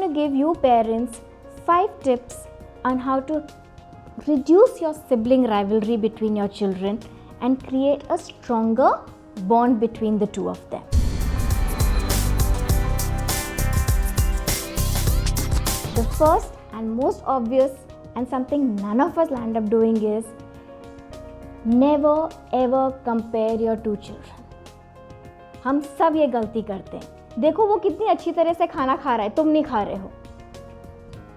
to give you parents 5 tips on how to reduce your sibling rivalry between your children and create a stronger bond between the two of them. The first and most obvious and something none of us land up doing is never ever compare your two children. हम सब ये गलती करते हैं. देखो वो कितनी अच्छी तरह से खाना खा रहा है, तुम नहीं खा रहे हो.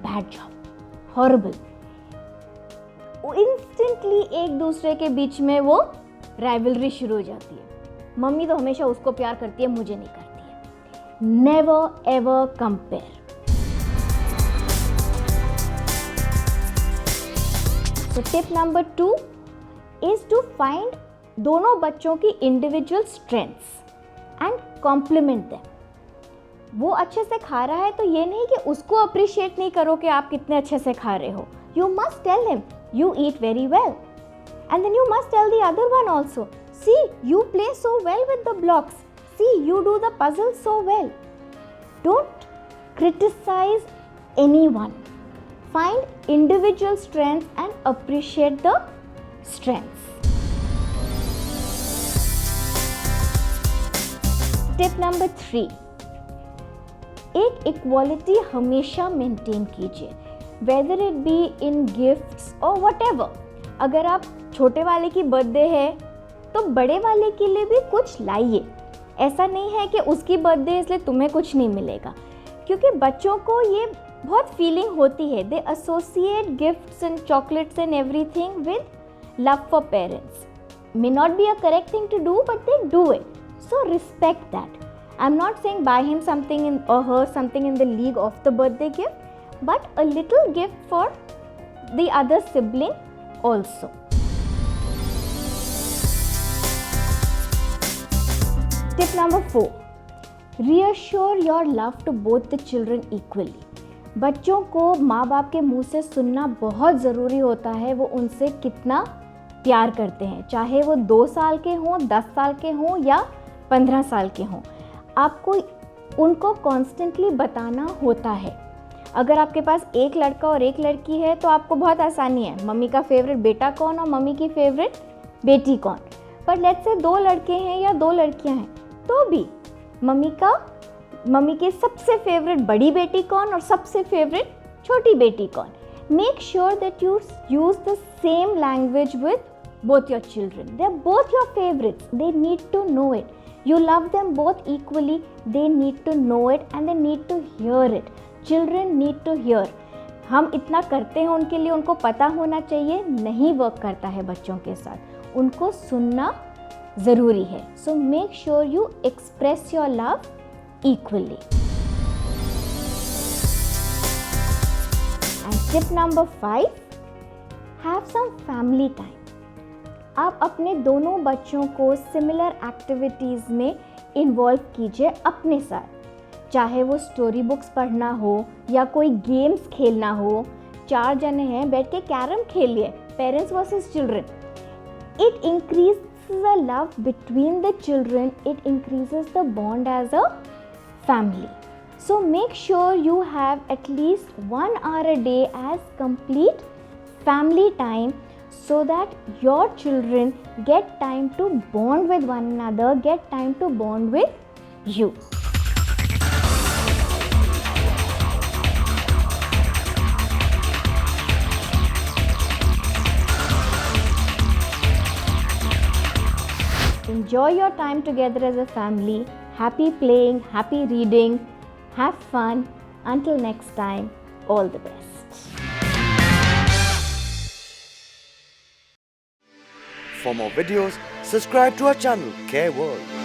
Bad job, horrible. इंस्टेंटली एक दूसरे के बीच में वो राइवलरी शुरू हो जाती है. मम्मी तो हमेशा उसको प्यार करती है, मुझे नहीं करती है. Never ever compare. So tip number 2 is to find दोनों बच्चों की individual strengths and compliment them. वो अच्छे से खा रहा है तो ये नहीं कि उसको अप्रिशिएट नहीं करो कि आप कितने अच्छे से खा रहे हो. You must tell him you eat very well, and then you must tell the other one also. See, you play so well with the blocks. See, you do the puzzle so well. Don't criticize anyone. Find individual strengths and appreciate the strengths. Tip number 3. एक equality हमेशा maintain कीजिए, whether it be in gifts or whatever. अगर आप छोटे वाले की birthday है तो बड़े वाले के लिए भी कुछ लाइए. ऐसा नहीं है कि उसकी बर्थडे इसलिए तुम्हें कुछ नहीं मिलेगा, क्योंकि बच्चों को ये बहुत फीलिंग होती है. They associate gifts and chocolates and everything with love for parents. May not be a correct thing to do, but they do it. So respect that. I am not saying buy him something in or her something in the league of the birthday gift, but a little gift for the other sibling also. Tip number 4. Reassure your love to both the children equally. बच्चों को माँ बाप के मुंह से सुनना बहुत ज़रूरी होता है वो उनसे कितना प्यार करते हैं, चाहे वो 2 साल के हों, 10 साल के हों या 15 साल के हों. आपको उनको कॉन्स्टेंटली बताना होता है. अगर आपके पास एक लड़का और एक लड़की है तो आपको बहुत आसानी है, मम्मी का फेवरेट बेटा कौन और मम्मी की फेवरेट बेटी कौन. पर लेट्स से 2 लड़के हैं या 2 लड़कियां हैं तो भी मम्मी की सबसे फेवरेट बड़ी बेटी कौन और सबसे फेवरेट छोटी बेटी कौन. Make sure that you use the same language with both your children. They are both your favorites. They need to know it. You love them both equally. They need to know it and they need to hear it. Children need to hear. हम इतना करते हैं उनके लिए, उनको पता होना चाहिए. नहीं वर्क करता है बच्चों के साथ, उनको सुनना ज़रूरी है. So make sure you express your love equally. And tip number 5, have some family time. आप अपने दोनों बच्चों को सिमिलर एक्टिविटीज़ में इन्वॉल्व कीजिए अपने साथ, चाहे वो स्टोरी बुक्स पढ़ना हो या कोई गेम्स खेलना हो. 4 जने हैं, बैठ के कैरम खेलिए, parents versus children. It increases the love between the children, it increases the bond as a family. So make sure you have at least 1 hour a day as complete family time, so that your children get time to bond with one another, get time to bond with you. Enjoy your time together as a family. Happy playing, happy reading, have fun. Until next time, all the best. For more videos, subscribe to our channel, Care World.